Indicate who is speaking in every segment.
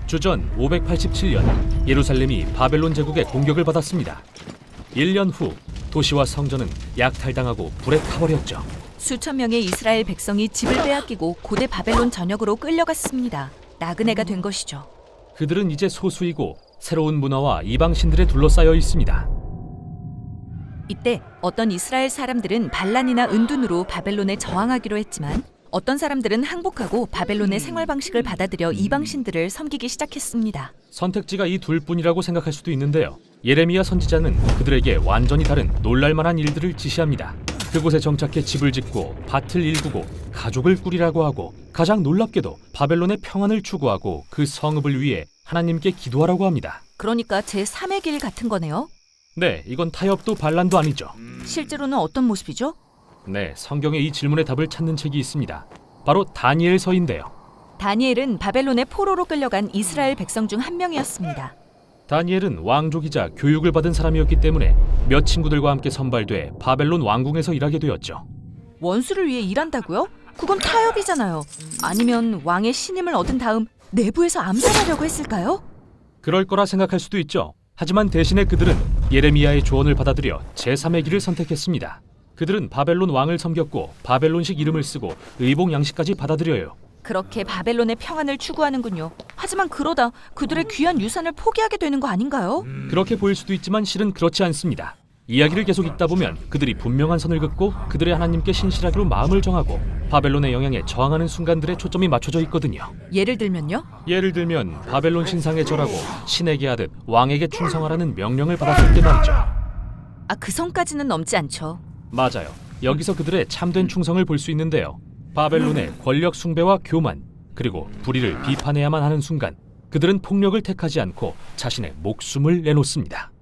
Speaker 1: 주전 587년 예루살렘이 바벨론 제국의 공격을 받았습니다. 1년 후 도시와 성전은 약탈당하고 불에 타버렸죠.
Speaker 2: 수천 명의 이스라엘 백성이 집을 빼앗기고 고대 바벨론 전역으로 끌려갔습니다. 나그네가 된 것이죠.
Speaker 1: 그들은 이제 소수이고 새로운 문화와 이방신들에 둘러싸여 있습니다.
Speaker 2: 이때 어떤 이스라엘 사람들은 반란이나 은둔으로 바벨론에 저항하기로 했지만 어떤 사람들은 항복하고 바벨론의 생활 방식을 받아들여 이방신들을 섬기기 시작했습니다.
Speaker 1: 선택지가 이 둘뿐이라고 생각할 수도 있는데요. 예레미야 선지자는 그들에게 완전히 다른 놀랄만한 일들을 지시합니다. 그곳에 정착해 집을 짓고 밭을 일구고 가족을 꾸리라고 하고 가장 놀랍게도 바벨론의 평안을 추구하고 그 성읍을 위해 하나님께 기도하라고 합니다.
Speaker 2: 그러니까 제3의 길 같은 거네요.
Speaker 1: 네, 이건 타협도 반란도 아니죠.
Speaker 2: 실제로는 어떤 모습이죠?
Speaker 1: 네, 성경에 이 질문의 답을 찾는 책이 있습니다. 바로 다니엘서인데요.
Speaker 2: 다니엘은 바벨론의 포로로 끌려간 이스라엘 백성 중 한 명이었습니다.
Speaker 1: 다니엘은 왕족이자 교육을 받은 사람이었기 때문에 몇 친구들과 함께 선발돼 바벨론 왕궁에서 일하게 되었죠.
Speaker 2: 원수를 위해 일한다고요? 그건 타협이잖아요. 아니면 왕의 신임을 얻은 다음 내부에서 암살하려고 했을까요?
Speaker 1: 그럴 거라 생각할 수도 있죠. 하지만 대신에 그들은 예레미야의 조언을 받아들여 제3의 길을 선택했습니다. 그들은 바벨론 왕을 섬겼고 바벨론식 이름을 쓰고 의복 양식까지 받아들여요.
Speaker 2: 그렇게 바벨론의 평안을 추구하는군요. 하지만 그러다 그들의 귀한 유산을 포기하게 되는 거 아닌가요?
Speaker 1: 그렇게 보일 수도 있지만 실은 그렇지 않습니다. 이야기를 계속 읽다 보면 그들이 분명한 선을 긋고 그들의 하나님께 신실하기로 마음을 정하고 바벨론의 영향에 저항하는 순간들에 초점이 맞춰져 있거든요.
Speaker 2: 예를 들면요?
Speaker 1: 예를 들면 바벨론 신상에 절하고 신에게 하듯 왕에게 충성하라는 명령을 받았을 때 말이죠.
Speaker 2: 그 선까지는 넘지 않죠.
Speaker 1: 맞아요. 여기서 그들의 참된 충성을 볼 수 있는데요. 바벨론의 권력 숭배와 교만, 그리고 불의를 비판해야만 하는 순간 그들은 폭력을 택하지 않고 자신의 목숨을 내놓습니다.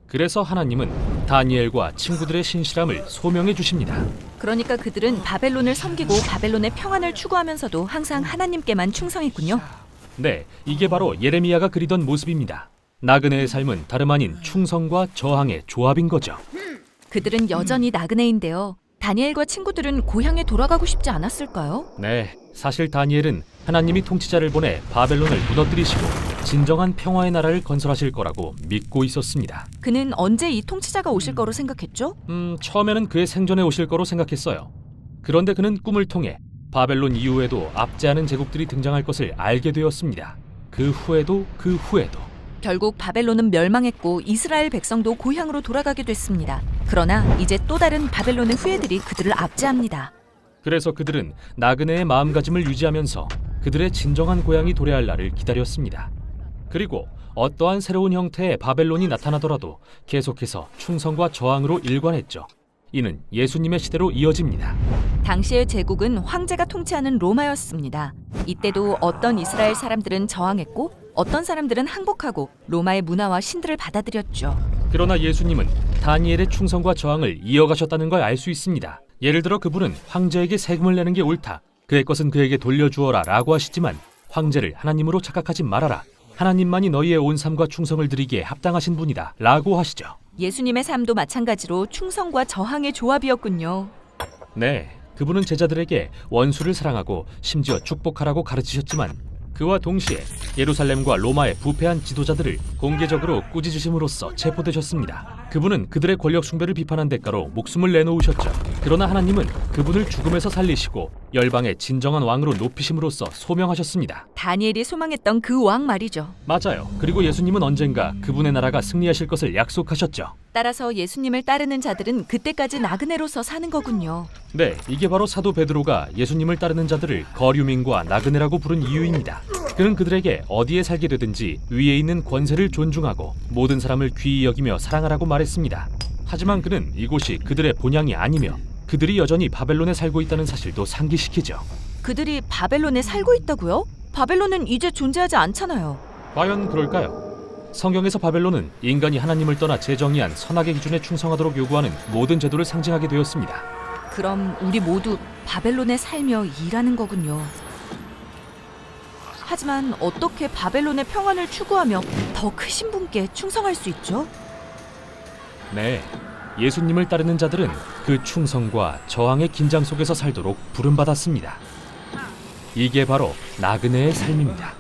Speaker 1: 그래서 하나님은 다니엘과 친구들의 신실함을 소명해 주십니다.
Speaker 2: 그러니까 그들은 바벨론을 섬기고 바벨론의 평안을 추구하면서도 항상 하나님께만 충성했군요.
Speaker 1: 네, 이게 바로 예레미야가 그리던 모습입니다. 나그네의 삶은 다름 아닌 충성과 저항의 조합인 거죠.
Speaker 2: 그들은 여전히 나그네인데요. 다니엘과 친구들은 고향에 돌아가고 싶지 않았을까요?
Speaker 1: 네, 사실 다니엘은 하나님이 통치자를 보내 바벨론을 무너뜨리시고 진정한 평화의 나라를 건설하실 거라고 믿고 있었습니다.
Speaker 2: 그는 언제 이 통치자가 오실 거로 생각했죠?
Speaker 1: 처음에는 그의 생전에 오실 거로 생각했어요. 그런데 그는 꿈을 통해 바벨론 이후에도 압제하는 제국들이 등장할 것을 알게 되었습니다. 그 후에도
Speaker 2: 결국 바벨론은 멸망했고 이스라엘 백성도 고향으로 돌아가게 됐습니다. 그러나 이제 또 다른 바벨론의 후예들이 그들을 압제합니다.
Speaker 1: 그래서 그들은 나그네의 마음가짐을 유지하면서 그들의 진정한 고향이 도래할 날을 기다렸습니다. 그리고 어떠한 새로운 형태의 바벨론이 나타나더라도 계속해서 충성과 저항으로 일관했죠. 이는 예수님의 시대로 이어집니다.
Speaker 2: 당시의 제국은 황제가 통치하는 로마였습니다. 이때도 어떤 이스라엘 사람들은 저항했고 어떤 사람들은 항복하고 로마의 문화와 신들을 받아들였죠.
Speaker 1: 그러나 예수님은 다니엘의 충성과 저항을 이어가셨다는 걸 알 수 있습니다. 예를 들어 그분은 황제에게 세금을 내는 게 옳다, 그의 것은 그에게 돌려주어라 라고 하시지만 황제를 하나님으로 착각하지 말아라, 하나님만이 너희의 온 삶과 충성을 드리기에 합당하신 분이다 라고 하시죠.
Speaker 2: 예수님의 삶도 마찬가지로 충성과 저항의 조합이었군요.
Speaker 1: 네, 그분은 제자들에게 원수를 사랑하고 심지어 축복하라고 가르치셨지만 그와 동시에 예루살렘과 로마의 부패한 지도자들을 공개적으로 꾸짖으심으로써 체포되셨습니다. 그분은 그들의 권력 숭배를 비판한 대가로 목숨을 내놓으셨죠. 그러나 하나님은 그분을 죽음에서 살리시고 열방의 진정한 왕으로 높이심으로써 소명하셨습니다.
Speaker 2: 다니엘이 소망했던 그 왕 말이죠.
Speaker 1: 맞아요. 그리고 예수님은 언젠가 그분의 나라가 승리하실 것을 약속하셨죠.
Speaker 2: 따라서 예수님을 따르는 자들은 그때까지 나그네로서 사는 거군요.
Speaker 1: 네, 이게 바로 사도 베드로가 예수님을 따르는 자들을 거류민과 나그네라고 부른 이유입니다. 그는 그들에게 어디에 살게 되든지 위에 있는 권세를 존중하고 모든 사람을 귀히 여기며 사랑하라고 말했습니다. 하지만 그는 이곳이 그들의 본향이 아니며 그들이 여전히 바벨론에 살고 있다는 사실도 상기시키죠.
Speaker 2: 그들이 바벨론에 살고 있다고요? 바벨론은 이제 존재하지 않잖아요.
Speaker 1: 과연 그럴까요? 성경에서 바벨론은 인간이 하나님을 떠나 재정의한 선악의 기준에 충성하도록 요구하는 모든 제도를 상징하게 되었습니다.
Speaker 2: 그럼 우리 모두 바벨론에 살며 일하는 거군요. 하지만 어떻게 바벨론의 평안을 추구하며 더 크신 분께 충성할 수 있죠?
Speaker 1: 네, 예수님을 따르는 자들은 그 충성과 저항의 긴장 속에서 살도록 부름받았습니다. 이게 바로 나그네의 삶입니다.